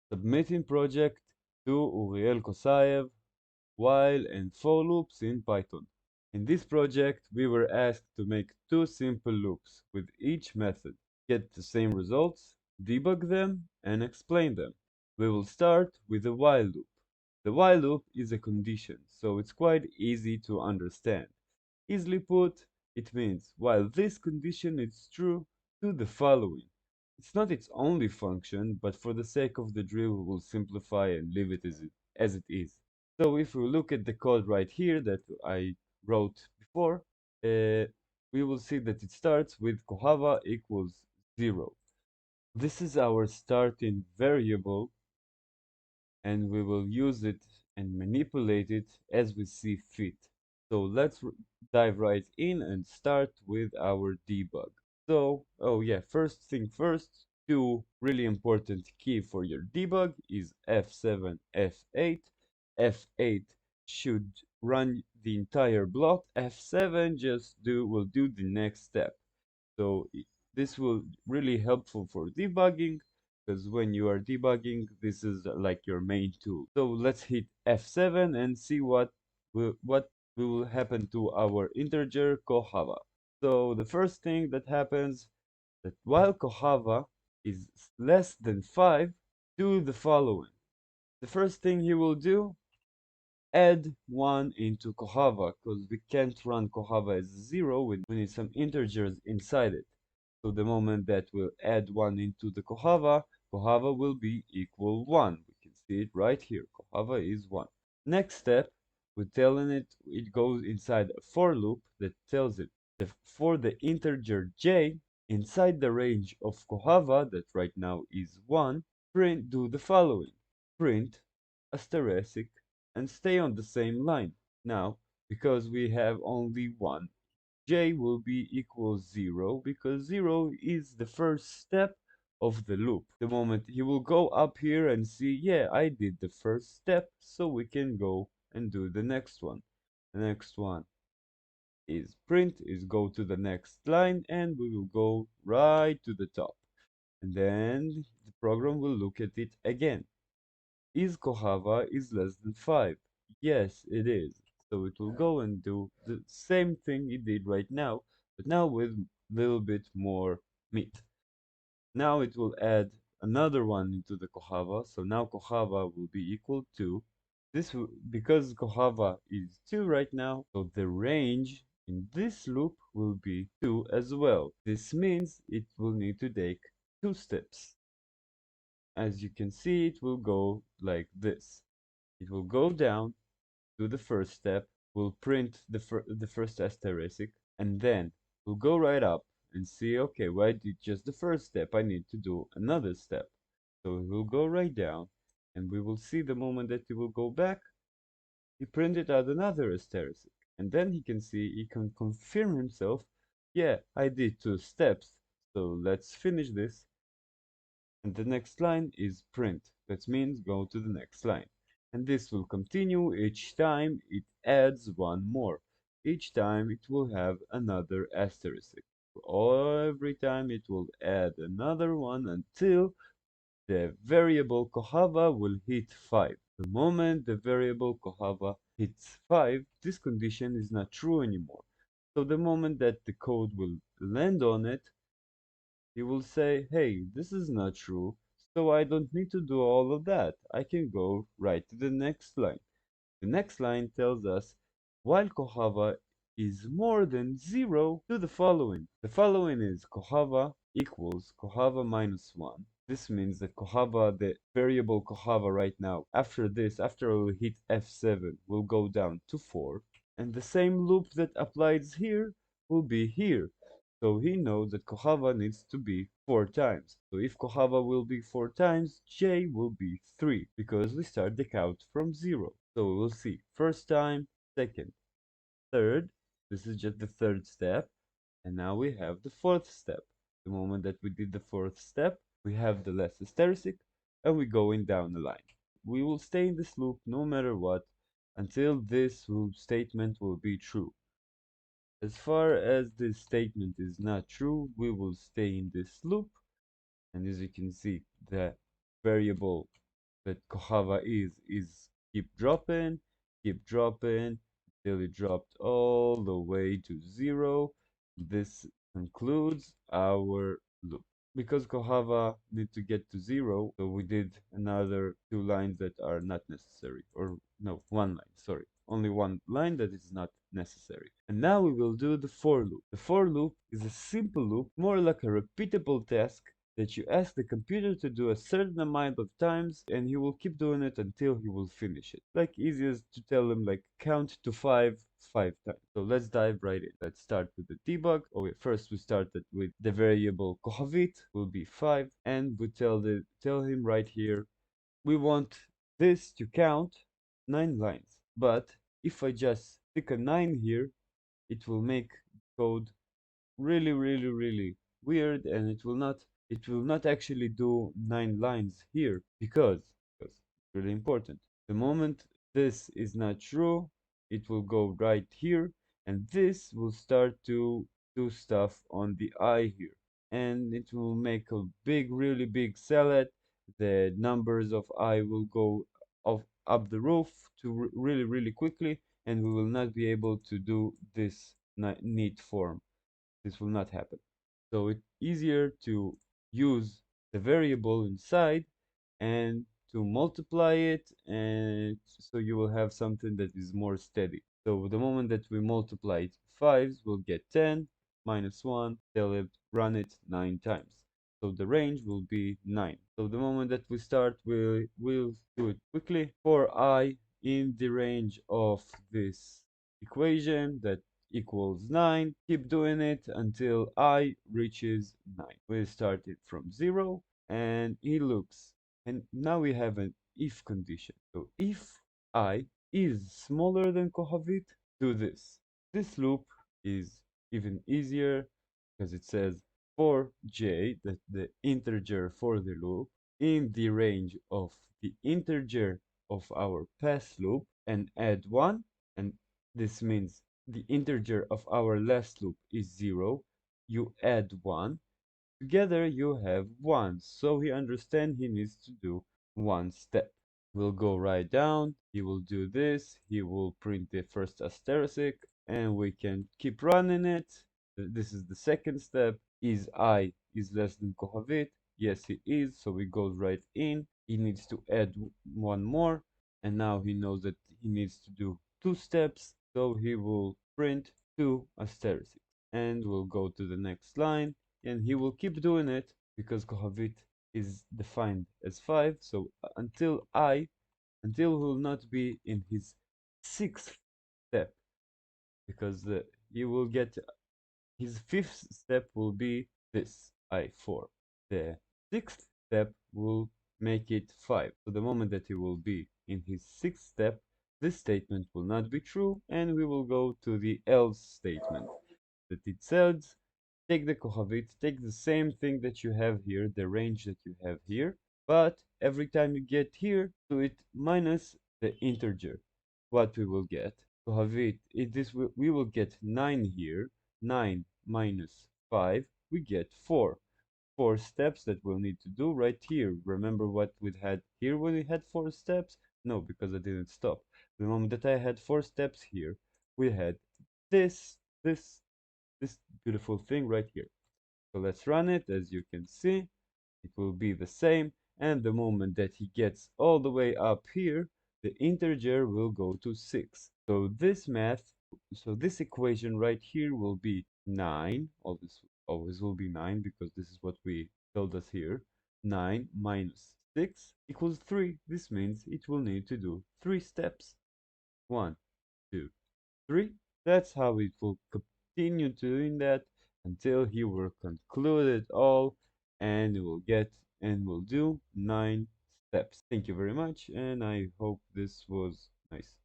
Submitting project to Uriel Kosayev, while and for loops in Python. In this project, we were asked to make two simple loops with each method, get the same results, debug them, and explain them. We will start with a while loop. The while loop is a condition, so it's quite easy to understand. Easily put, it means while this condition is true, do the following. It's not its only function, but for the sake of the drill, we will simplify and leave it as it is. So if we look at the code right here that I wrote before, we will see that it starts with Kohava equals 0. This is our starting variable, and we will use it and manipulate it as we see fit. So let's dive right in and start with our debug. So, oh yeah, first thing first, two really important key for your debug is F7, F8. F8 should run the entire block. F7 will do the next step. So this will really helpful for debugging because when you are debugging, this is like your main tool. So let's hit F7 and see what will happen to our integer Kohava. So the first thing that happens that while Kohava is less than 5, do the following. The first thing he will do, add 1 into Kohava because we can't run Kohava as 0, we need some integers inside it. So the moment that we'll add 1 into the Kohava, Kohava will be equal 1. We can see it right here. Kohava is 1. Next step, we're telling it goes inside a for loop that tells it that for the integer j, inside the range of Kohava, that right now is 1, do the following. Print asterisk and stay on the same line. Now, because we have only 1, j will be equal 0 because 0 is the first step of the loop. The moment he will go up here and see, yeah, I did the first step, so we can go and do the next one. The next one is print, is go to the next line, and we will go right to the top. And then the program will look at it again. Is Kohava is less than 5? Yes, it is. So it will go and do the same thing it did right now, but now with a little bit more meat. Now it will add another one into the Kohava, so now Kohava will be equal to because Kohava is 2 right now, so the range in this loop will be 2 as well. This means it will need to take 2 steps. As you can see, it will go like this. It will go down, do the first step, we'll print the first asterisk, and then we'll go right up and see, okay, well, I did just the first step, I need to do another step. So we'll go right down, and we will see the moment that he will go back, he printed out another asterisk. And then he can see, he can confirm himself, yeah, I did 2 steps, so let's finish this. And the next line is print. That means go to the next line. And this will continue each time it adds one more. Each time it will have another asterisk. Every time it will add another one until the variable Kohava will hit 5. The moment the variable Kohava hits 5, this condition is not true anymore. So the moment that the code will land on it, he will say, hey, this is not true, so I don't need to do all of that. I can go right to the next line. The next line tells us, while Kohava is more than 0, do the following. The following is Kohava equals Kohava minus 1. This means that Kohava, the variable Kohava right now, after this, after we hit F7, will go down to 4. And the same loop that applies here will be here. So he knows that Kohava needs to be 4 times. So if Kohava will be 4 times, J will be 3, because we start the count from 0. So we will see first time, second, third. This is just the third step. And now we have the fourth step. The moment that we did the fourth step, we have the last asterisk, and we're going down the line. We will stay in this loop no matter what, until this statement will be true. As far as this statement is not true, we will stay in this loop. And as you can see, the variable that Kohava is keep dropping until it dropped all the way to 0. This concludes our loop. Because Kohava need to get to 0, so we did another 2 lines that are not necessary. Or no, 1 line, sorry. Only 1 line that is not necessary. And now we will do the for loop. The for loop is a simple loop, more like a repeatable task that you ask the computer to do a certain amount of times, and he will keep doing it until he will finish it. Like easiest to tell him like count to 5 times. So let's dive right in. Let's start with the debug. Okay, first we started with the variable kohavit will be 5, and we tell him right here we want this to count 9 lines. But if I just stick a 9 here, it will make code really weird, and it will not actually do 9 lines here because it's really important. The moment this is not true, it will go right here, and this will start to do stuff on the eye here, and it will make a really big salad. The numbers of eye will go up the roof to really quickly, and we will not be able to do this neat form. This will not happen. So it's easier to use the variable inside and to multiply it, and so you will have something that is more steady. So the moment that we multiply it 5s, we'll get 10 minus 1, tell it, run it 9 times. So the range will be 9. So the moment that we start, we'll do it quickly. For I in the range of this equation that equals 9. Keep doing it until I reaches 9. We start it from 0, and he looks. And now we have an if condition. So if I is smaller than Kohavit, do this. This loop is even easier because it says for j, the integer for the loop, in the range of the integer of our pass loop, and add 1, and this means the integer of our last loop is 0, you add 1, together you have 1, so he understands he needs to do 1 step. We'll go right down, he will do this, he will print the first asterisk, and we can keep running it. This is the second step. Is I is less than Kohavit? Yes, he is, so we go right in. He needs to add 1 more, and now he knows that he needs to do 2 steps, so he will print 2 asterisks. And we'll go to the next line, and he will keep doing it because Kohavit is defined as 5, so until he will not be in his 6th step, because he will get his 5th step will be this I4. The 6th step will make it 5. So the moment that he will be in his 6th step, this statement will not be true, and we will go to the else statement that it says take the Kohavit, take the same thing that you have here, the range that you have here, but every time you get here, do it minus the integer. What we will get, Kohavit, we will get 9 here, 9 minus 5, we get 4. 4 steps that we'll need to do right here. Remember what we had here when we had 4 steps? No, because I didn't stop. The moment that I had 4 steps here, we had this, this, this beautiful thing right here. So let's run it. As you can see, it will be the same. And the moment that he gets all the way up here, the integer will go to 6. So this equation right here will be 9. Always will be 9 because this is what we told us here. 9 minus 6 equals 3. This means it will need to do 3 steps. 1, 2, 3. That's how it will continue doing that until he will conclude it all, and will do 9 steps. Thank you very much, and I hope this was nice.